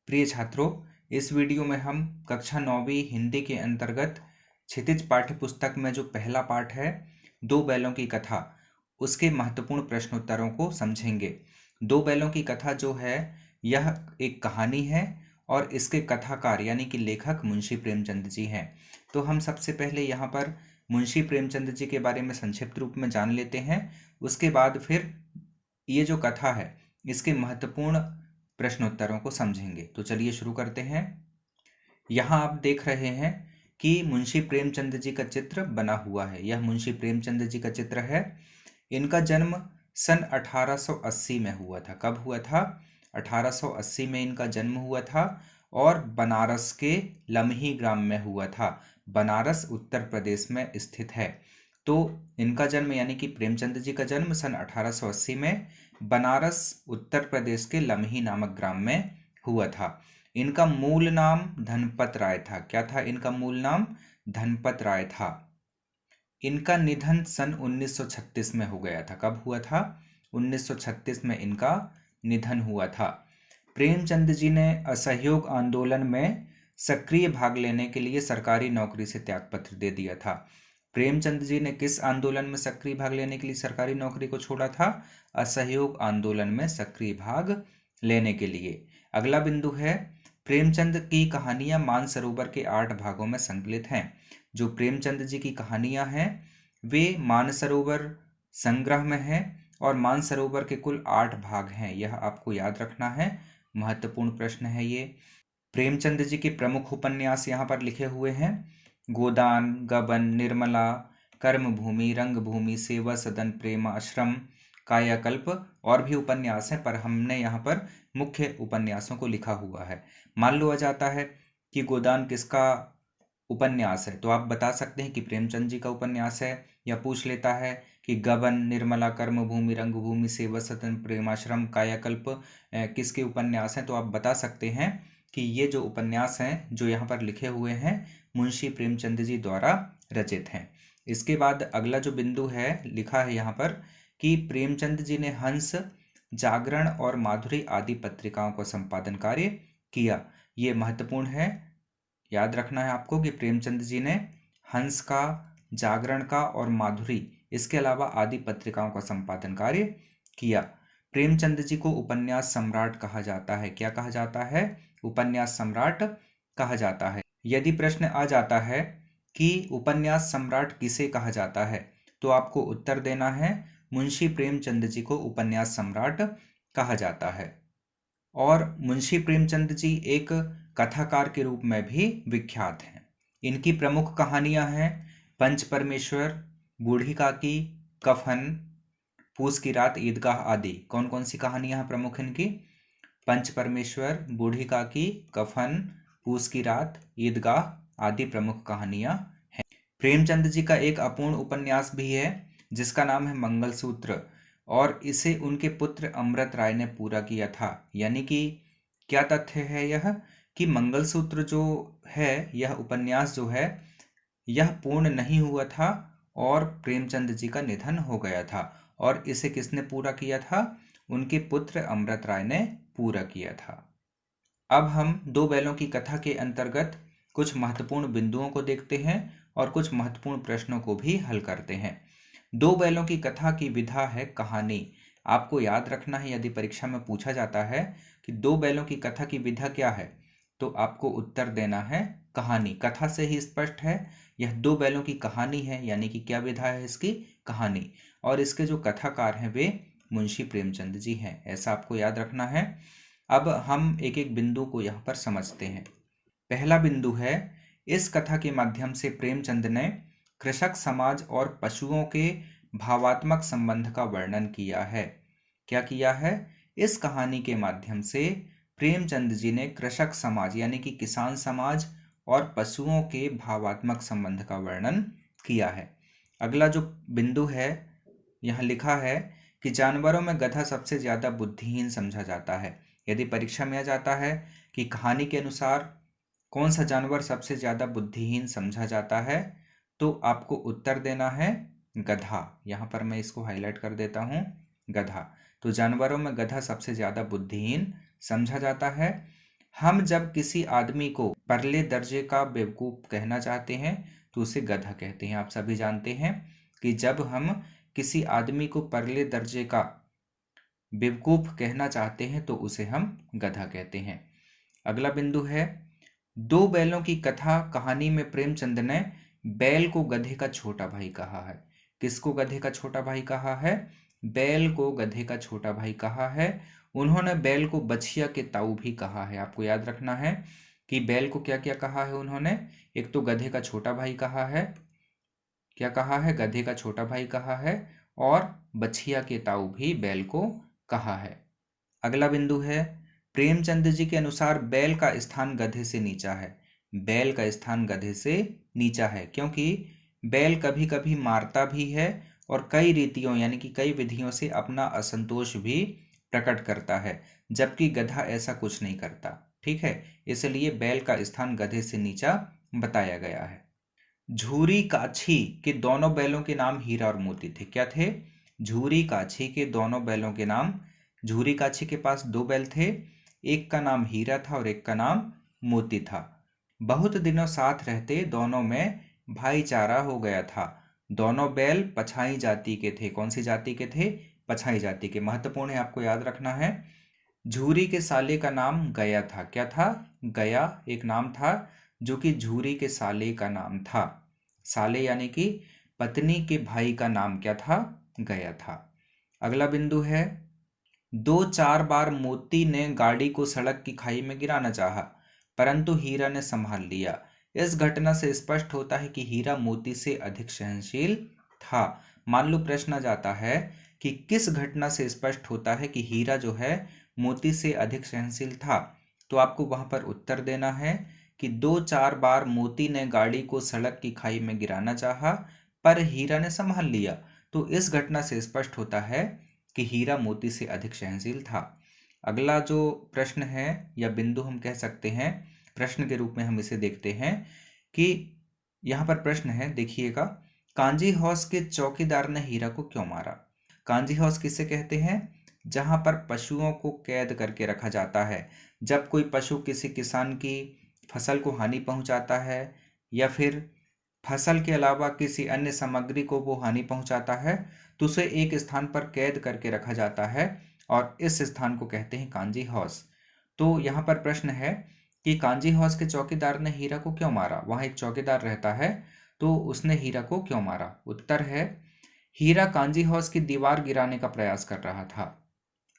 प्रिय छात्रों, इस वीडियो में हम कक्षा 9वीं हिंदी के अंतर्गत क्षितिज पाठ्य पुस्तक में जो पहला पाठ है दो बैलों की कथा, उसके महत्वपूर्ण प्रश्नोत्तरों को समझेंगे। दो बैलों की कथा जो है यह एक कहानी है और इसके कथाकार यानी कि लेखक मुंशी प्रेमचंद जी हैं। तो हम सबसे पहले यहाँ पर मुंशी प्रेमचंद जी के बारे में संक्षिप्त रूप में जान लेते हैं। उसके बाद फिर ये जो कथा है इसके महत्वपूर्ण प्रश्नोत्तरों को समझेंगे। तो चलिए शुरू करते हैं। यहाँ आप देख रहे हैं कि मुंशी प्रेमचंद जी का चित्र बना हुआ है। यह मुंशी प्रेमचंद जी का चित्र है। इनका जन्म सन 1880 में हुआ था। कब हुआ था? 1880 में इनका जन्म हुआ था और बनारस के लम्ही ग्राम में हुआ था। बनारस उत्तर प्रदेश में स्थित है। तो इनका जन्म यानी कि प्रेमचंद जी का जन्म सन 1880 में बनारस उत्तर प्रदेश के लम्ही नामक ग्राम में हुआ था। इनका मूल नाम धनपत राय था। क्या था इनका मूल नाम? धनपत राय था। इनका निधन सन 1936 में हो गया था। कब हुआ था? 1936 में इनका निधन हुआ था। प्रेमचंद जी ने असहयोग आंदोलन में सक्रिय भाग लेने के लिए सरकारी नौकरी से त्यागपत्र दे दिया था। प्रेमचंद जी ने किस आंदोलन में सक्रिय भाग लेने के लिए सरकारी नौकरी को छोड़ा था? असहयोग आंदोलन में सक्रिय भाग लेने के लिए। अगला बिंदु है प्रेमचंद की कहानियां मानसरोवर के 8 भागों में संकलित हैं। जो प्रेमचंद जी की कहानियां हैं वे मानसरोवर संग्रह में हैं और मानसरोवर के कुल 8 भाग हैं। यह आपको याद रखना है, महत्वपूर्ण प्रश्न है ये। प्रेमचंद जी के प्रमुख उपन्यास यहाँ पर लिखे हुए हैं। गोदान, गबन, निर्मला, कर्मभूमि, रंगभूमि, सेवा सदन, प्रेमाश्रम, कायाकल्प और भी उपन्यास हैं, पर हमने यहाँ पर मुख्य उपन्यासों को लिखा हुआ है। मान लिया जाता है कि गोदान किसका उपन्यास है, तो आप बता सकते हैं कि प्रेमचंद जी का उपन्यास है। या पूछ लेता है कि गबन, निर्मला, कर्मभूमि, रंगभूमि, सेवा सदन, प्रेमाश्रम, कायाकल्प किसके उपन्यास हैं, तो आप बता सकते हैं कि ये जो उपन्यास हैं जो यहाँ पर लिखे हुए हैं मुंशी प्रेमचंद जी द्वारा रचित हैं। इसके बाद अगला जो बिंदु है लिखा है यहाँ पर कि प्रेमचंद जी ने हंस, जागरण और माधुरी आदि पत्रिकाओं का संपादन कार्य किया। ये महत्वपूर्ण है, याद रखना है आपको कि प्रेमचंद जी ने हंस का, जागरण का और माधुरी इसके अलावा आदि पत्रिकाओं का संपादन कार्य किया। प्रेमचंद जी को उपन्यास सम्राट कहा जाता है। क्या कहा जाता है? उपन्यास सम्राट कहा जाता है। यदि प्रश्न आ जाता है कि उपन्यास सम्राट किसे कहा जाता है, तो आपको उत्तर देना है मुंशी प्रेमचंद जी को उपन्यास सम्राट कहा जाता है। और मुंशी प्रेमचंद जी एक कथाकार के रूप में भी विख्यात हैं। इनकी प्रमुख कहानियां हैं पंच परमेश्वर, बूढ़ी काकी, कफन, पूस की रात, ईदगाह आदि। कौन कौन सी कहानियां हैं प्रमुख इनकी? पंच परमेश्वर, बूढ़ी काकी, कफन, पूस की रात, ईदगाह आदि प्रमुख कहानियां हैं। प्रेमचंद जी का एक अपूर्ण उपन्यास भी है जिसका नाम है मंगलसूत्र, और इसे उनके पुत्र अमृत राय ने पूरा किया था। यानी कि क्या तथ्य है यह कि मंगलसूत्र जो है यह उपन्यास जो है यह पूर्ण नहीं हुआ था और प्रेमचंद जी का निधन हो गया था, और इसे किसने पूरा किया था? उनके पुत्र अमृत राय ने पूरा किया था। अब हम दो बैलों की कथा के अंतर्गत कुछ महत्वपूर्ण बिंदुओं को देखते हैं और कुछ महत्वपूर्ण प्रश्नों को भी हल करते हैं। दो बैलों की कथा की विधा है कहानी। आपको याद रखना है, यदि परीक्षा में पूछा जाता है कि दो बैलों की कथा की विधा क्या है, तो आपको उत्तर देना है कहानी। कथा से ही स्पष्ट है यह दो बैलों की कहानी है, यानी कि क्या विधा है इसकी? कहानी। और इसके जो कथाकार हैं वे मुंशी प्रेमचंद जी हैं, ऐसा आपको याद रखना है। अब हम एक एक बिंदु को यहाँ पर समझते हैं। पहला बिंदु है, इस कथा के माध्यम से प्रेमचंद ने कृषक समाज और पशुओं के भावात्मक संबंध का वर्णन किया है। क्या किया है? इस कहानी के माध्यम से प्रेमचंद जी ने कृषक समाज यानी कि किसान समाज और पशुओं के भावात्मक संबंध का वर्णन किया है। अगला जो बिंदु है यहाँ लिखा है कि जानवरों में गधा सबसे ज्यादा बुद्धिहीन समझा जाता है। यदि परीक्षा में आ जाता है कि कहानी के अनुसार कौन सा जानवर सबसे ज्यादा बुद्धिहीन समझा जाता है, तो आपको उत्तर देना है गधा। यहाँ पर मैं इसको हाईलाइट कर देता हूँ, गधा। तो जानवरों में गधा सबसे ज्यादा बुद्धिहीन समझा जाता है। हम जब किसी आदमी को परले दर्जे का बेवकूफ़ कहना चाहते हैं तो उसे गधा कहते हैं। आप सभी जानते हैं कि जब हम किसी आदमी को परले दर्जे का बेवकूफ़ कहना चाहते हैं तो उसे हम गधा कहते हैं। अगला बिंदु है, दो बैलों की कथा कहानी में प्रेमचंद ने बैल को गधे का छोटा भाई कहा है। किसको गधे का छोटा भाई कहा है? बैल को गधे का छोटा भाई कहा है। उन्होंने बैल को बछिया के ताऊ भी कहा है। आपको याद रखना है कि बैल को क्या क्या कहा है उन्होंने। एक तो गधे का छोटा भाई कहा है, क्या कहा है? गधे का छोटा भाई कहा है, और बछिया के ताऊ भी बैल को कहा है। अगला बिंदु है, प्रेमचंद जी के अनुसार बैल का स्थान गधे से नीचा है। बैल का स्थान गधे से नीचा है क्योंकि बैल कभी कभी मारता भी है और कई रीतियों यानी कि कई विधियों से अपना असंतोष भी प्रकट करता है, जबकि गधा ऐसा कुछ नहीं करता। ठीक है, इसलिए बैल का स्थान गधे से नीचा बताया गया है। झूरी काछी के दोनों बैलों के नाम हीरा और मोती थे। क्या थे? झूरी काछी के दोनों बैलों के नाम, झूरी काछी के पास दो बैल थे, एक का नाम हीरा था और एक का नाम मोती था। बहुत दिनों साथ रहते दोनों में भाईचारा हो गया था। दोनों बैल पछाई जाति के थे। कौन सी जाति के थे? पछाई जाति के। महत्वपूर्ण है, आपको याद रखना है। झूरी के साले का नाम गया था। क्या था? गया एक नाम था जो कि झूरी के साले का नाम था। साले यानी कि पत्नी के भाई का नाम क्या था? गया था। अगला बिंदु है, दो चार बार मोती ने गाड़ी को सड़क की खाई में गिराना चाहा, परंतु हीरा ने संभाल लिया। इस घटना से स्पष्ट होता है कि हीरा मोती से अधिक सहनशील था। मान लो प्रश्न आ जाता है कि किस घटना से स्पष्ट होता है कि हीरा जो है मोती से अधिक सहनशील था, तो आपको वहां पर उत्तर देना है कि दो चार बार मोती ने गाड़ी को सड़क की खाई में गिराना चाहा पर हीरा ने संभाल लिया। तो इस घटना से स्पष्ट होता है कि हीरा मोती से अधिक सहनशील था। अगला जो प्रश्न है या बिंदु हम कह सकते हैं, प्रश्न के रूप में हम इसे देखते हैं कि यहाँ पर प्रश्न है, देखिएगा, कांजी हाउस के चौकीदार ने हीरा को क्यों मारा? कांजी हाउस किसे कहते हैं? जहाँ पर पशुओं को कैद करके रखा जाता है। जब कोई पशु किसी किसान की फसल को हानि पहुंचाता है या फिर फसल के अलावा किसी अन्य सामग्री को वो हानि पहुंचाता है तो उसे एक स्थान पर कैद करके रखा जाता है और इस स्थान को कहते हैं कांजी हाउस। तो यहाँ पर प्रश्न है कि कांजी हाउस के चौकीदार ने हीरा को क्यों मारा? वहाँ एक चौकीदार रहता है, तो उसने हीरा को क्यों मारा? उत्तर है, हीरा कांजी हाउस की दीवार गिराने का प्रयास कर रहा था।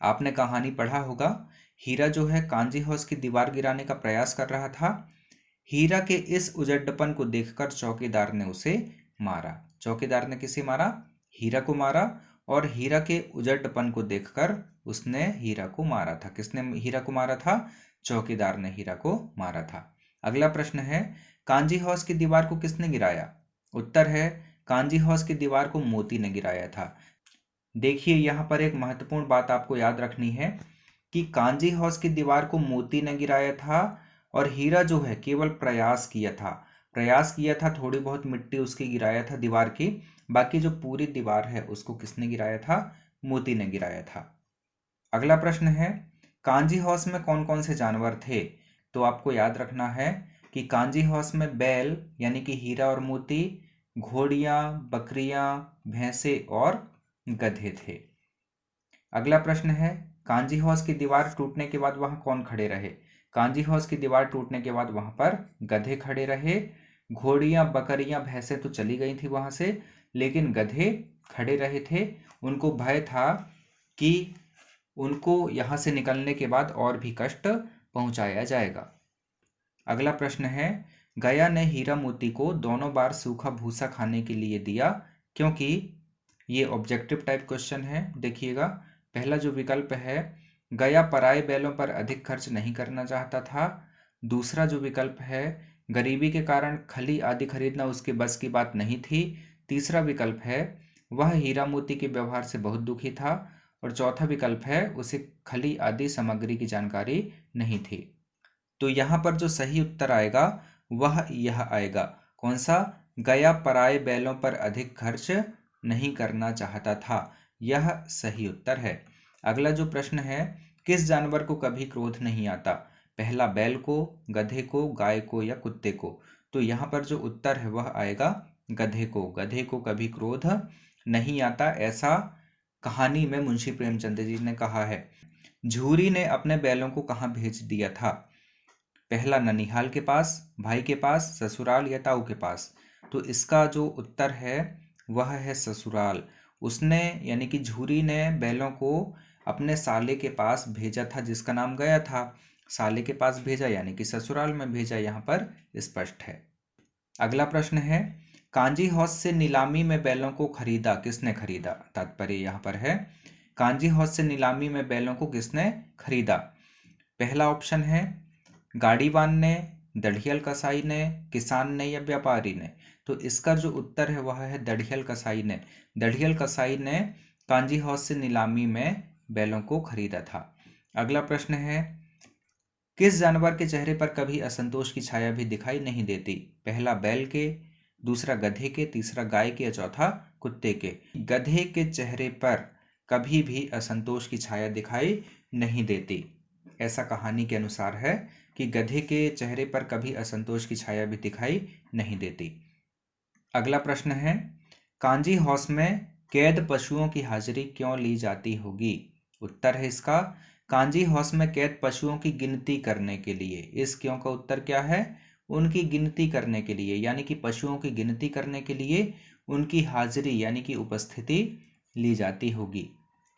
आपने कहानी पढ़ा होगा, हीरा जो है कांजी हाउस की दीवार गिराने का प्रयास कर रहा था। हीरा के इस उजड्डपन को देखकर चौकीदार ने उसे मारा। चौकीदार ने किसे मारा? हीरा को मारा, और हीरा के उजड्डपन को देखकर उसने हीरा को मारा था। किसने हीरा को मारा था? चौकीदार ने हीरा को मारा था। अगला प्रश्न है, कांजी हाउस की दीवार को किसने गिराया? उत्तर है, कांजी हाउस की दीवार को मोती ने गिराया था। देखिए, यहाँ पर एक महत्वपूर्ण बात आपको याद रखनी है कि कांजी हाउस की दीवार को मोती ने गिराया था और हीरा जो है केवल प्रयास किया था, थोड़ी बहुत मिट्टी उसकी गिराया था दीवार की, बाकी जो पूरी दीवार है उसको किसने गिराया था? मोती ने गिराया था। अगला प्रश्न है, कांजी हाउस में कौन कौन से जानवर थे? तो आपको याद रखना है कि कांजी हाउस में बैल यानी कि हीरा और मोती, घोड़ियां, बकरियां, भैंसे और गधे थे। अगला प्रश्न है, कांजी हाउस की दीवार टूटने के बाद वहां कौन खड़े रहे? कांजी हाउस की दीवार टूटने के बाद वहां पर गधे खड़े रहे। घोड़ियां, बकरियां, भैंसें तो चली गई थी वहां से, लेकिन गधे खड़े रहे थे। उनको भय था कि उनको यहां से निकलने के बाद और भी कष्ट पहुंचाया जाएगा। अगला प्रश्न है, गया ने हीरा मोती को दोनों बार सूखा भूसा खाने के लिए दिया क्योंकि? ये ऑब्जेक्टिव टाइप क्वेश्चन है। देखिएगा, पहला जो विकल्प है, गया पराए बैलों पर अधिक खर्च नहीं करना चाहता था। दूसरा जो विकल्प है, गरीबी के कारण खली आदि खरीदना उसके बस की बात नहीं थी। तीसरा विकल्प है, वह हीरा मोती के व्यवहार से बहुत दुखी था। और चौथा विकल्प है, उसे खली आदि सामग्री की जानकारी नहीं थी। तो यहाँ पर जो सही उत्तर आएगा वह यह आएगा। कौन सा? गया पराए बैलों पर अधिक खर्च नहीं करना चाहता था, यह सही उत्तर है। अगला जो प्रश्न है, किस जानवर को कभी क्रोध नहीं आता? पहला बैल को, गधे को, गाय को या कुत्ते को। तो यहाँ पर जो उत्तर है वह आएगा गधे को। गधे को कभी क्रोध नहीं आता, ऐसा कहानी में मुंशी प्रेमचंद जी ने कहा है। झूरी ने अपने बैलों को कहाँ भेज दिया था? पहला ननिहाल के पास, भाई के पास, ससुराल या ताऊ के पास। तो इसका जो उत्तर है वह है ससुराल। उसने यानी कि झूरी ने बैलों को अपने साले के पास भेजा था, जिसका नाम गया था। साले के पास भेजा यानी कि ससुराल में भेजा, यहाँ पर स्पष्ट है। अगला प्रश्न है, कांजी हाउस से नीलामी में बैलों को खरीदा, किसने खरीदा? तात्पर्य यहाँ पर है कांजी हाउस से नीलामी में बैलों को किसने खरीदा? पहला ऑप्शन है गाड़ीवान ने, दढ़ियल कसाई ने, किसान ने या व्यापारी ने। तो इसका जो उत्तर है वह है दढ़ियल कसाई ने। दढ़ियल कसाई ने कांजी हाउस से नीलामी में बैलों को खरीदा था। अगला प्रश्न है, किस जानवर के चेहरे पर कभी असंतोष की छाया भी दिखाई नहीं देती? पहला बैल के, दूसरा गधे के, तीसरा गाय के या चौथा कुत्ते के। गधे के चेहरे पर कभी भी असंतोष की छाया दिखाई नहीं देती, ऐसा कहानी के अनुसार है कि गधे के चेहरे पर कभी असंतोष की छाया भी दिखाई नहीं देती। अगला प्रश्न है, कांजी हाउस में कैद पशुओं की हाजिरी क्यों ली जाती होगी? उत्तर है इसका, कांजी हाउस में कैद पशुओं की गिनती करने के लिए। इस क्यों का उत्तर क्या है? उनकी गिनती करने के लिए, यानी कि पशुओं की गिनती करने के लिए उनकी हाजिरी यानी कि उपस्थिति ली जाती होगी।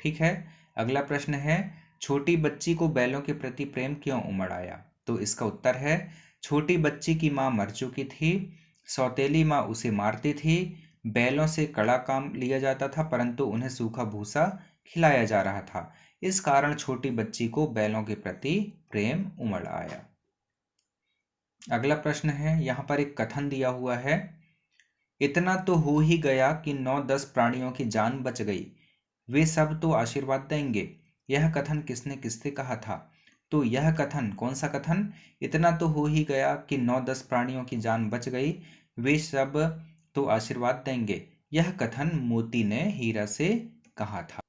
ठीक है। अगला प्रश्न है, छोटी बच्ची को बैलों के प्रति प्रेम क्यों उमड़ आया? तो इसका उत्तर है, छोटी बच्ची की माँ मर चुकी थी, सौतेली माँ उसे मारती थी, बैलों से कड़ा काम लिया जाता था परंतु उन्हें सूखा भूसा खिलाया जा रहा था, इस कारण छोटी बच्ची को बैलों के प्रति प्रेम उमड़ आया। अगला प्रश्न है, यहाँ पर एक कथन दिया हुआ है, इतना तो हो ही गया कि 9-10 प्राणियों की जान बच गई, वे सब तो आशीर्वाद देंगे। यह कथन किसने किससे कहा था? तो यह कथन, कौन सा कथन? इतना तो हो ही गया कि 9-10 प्राणियों की जान बच गई, वे सब तो आशीर्वाद देंगे। यह कथन मोती ने हीरा से कहा था।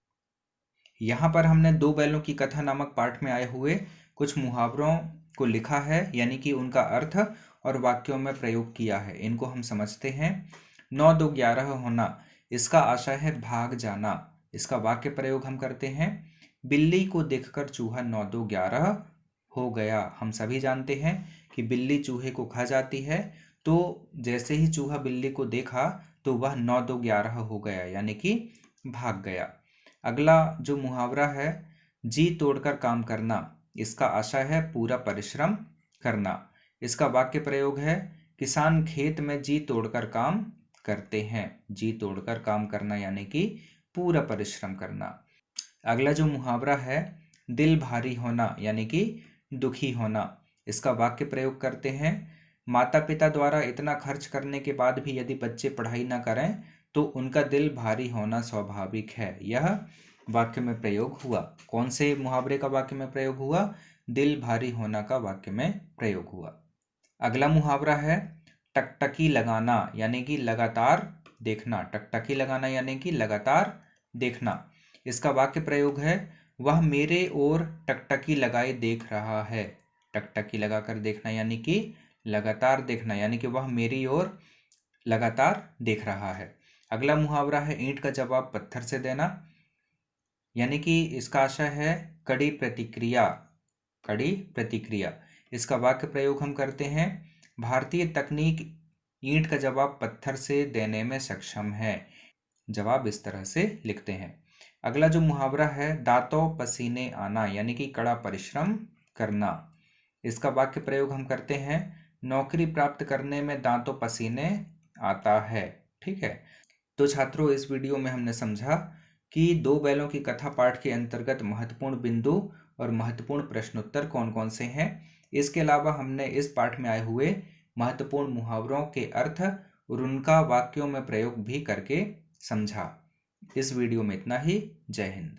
यहाँ पर हमने दो बैलों की कथा नामक पाठ में आए हुए कुछ मुहावरों को लिखा है, यानी कि उनका अर्थ और वाक्यों में प्रयोग किया है। इनको हम समझते हैं। 9-2-11 होना, इसका आशय है भाग जाना। इसका वाक्य प्रयोग हम करते हैं, बिल्ली को देखकर चूहा 9-2-11 हो गया। हम सभी जानते हैं कि बिल्ली चूहे को खा जाती है, तो जैसे ही चूहा बिल्ली को देखा तो वह 9-2-11 हो गया, यानी कि भाग गया। अगला जो मुहावरा है, जी तोड़कर काम करना, इसका आशय है पूरा परिश्रम करना। इसका वाक्य प्रयोग है, किसान खेत में जी तोड़कर काम करते हैं। जी तोड़कर काम करना यानी कि पूरा परिश्रम करना। अगला जो मुहावरा है, दिल भारी होना यानी कि दुखी होना। इसका वाक्य प्रयोग करते हैं, माता पिता द्वारा इतना खर्च करने के बाद भी यदि बच्चे पढ़ाई ना करें तो उनका दिल भारी होना स्वाभाविक है। यह वाक्य में प्रयोग हुआ। कौन से मुहावरे का वाक्य में प्रयोग हुआ? दिल भारी होना का वाक्य में प्रयोग हुआ। अगला मुहावरा है, टकटकी लगाना यानी कि लगातार देखना। टकटकी लगाना यानी कि लगातार देखना। इसका वाक्य प्रयोग है, वह मेरे ओर टकटकी लगाए देख रहा है। टकटकी लगाकर देखना यानी कि लगातार देखना, यानी कि वह मेरी ओर लगातार देख रहा है। अगला मुहावरा है, ईंट का जवाब पत्थर से देना, यानी कि इसका आशय है कड़ी प्रतिक्रिया। कड़ी प्रतिक्रिया। इसका वाक्य प्रयोग हम करते हैं, भारतीय तकनीक ईंट का जवाब पत्थर से देने में सक्षम है। जवाब इस तरह से लिखते हैं। अगला जो मुहावरा है, दांतों पसीने आना यानी कि कड़ा परिश्रम करना। इसका वाक्य प्रयोग हम करते हैं, नौकरी प्राप्त करने में दांतों पसीने आता है। ठीक है। तो छात्रों, इस वीडियो में हमने समझा कि दो बैलों की कथा पाठ के अंतर्गत महत्वपूर्ण बिंदु और महत्वपूर्ण प्रश्नोत्तर कौन कौन से हैं। इसके अलावा हमने इस पाठ में आए हुए महत्वपूर्ण मुहावरों के अर्थ और उनका वाक्यों में प्रयोग भी करके समझा। इस वीडियो में इतना ही। जय हिंद।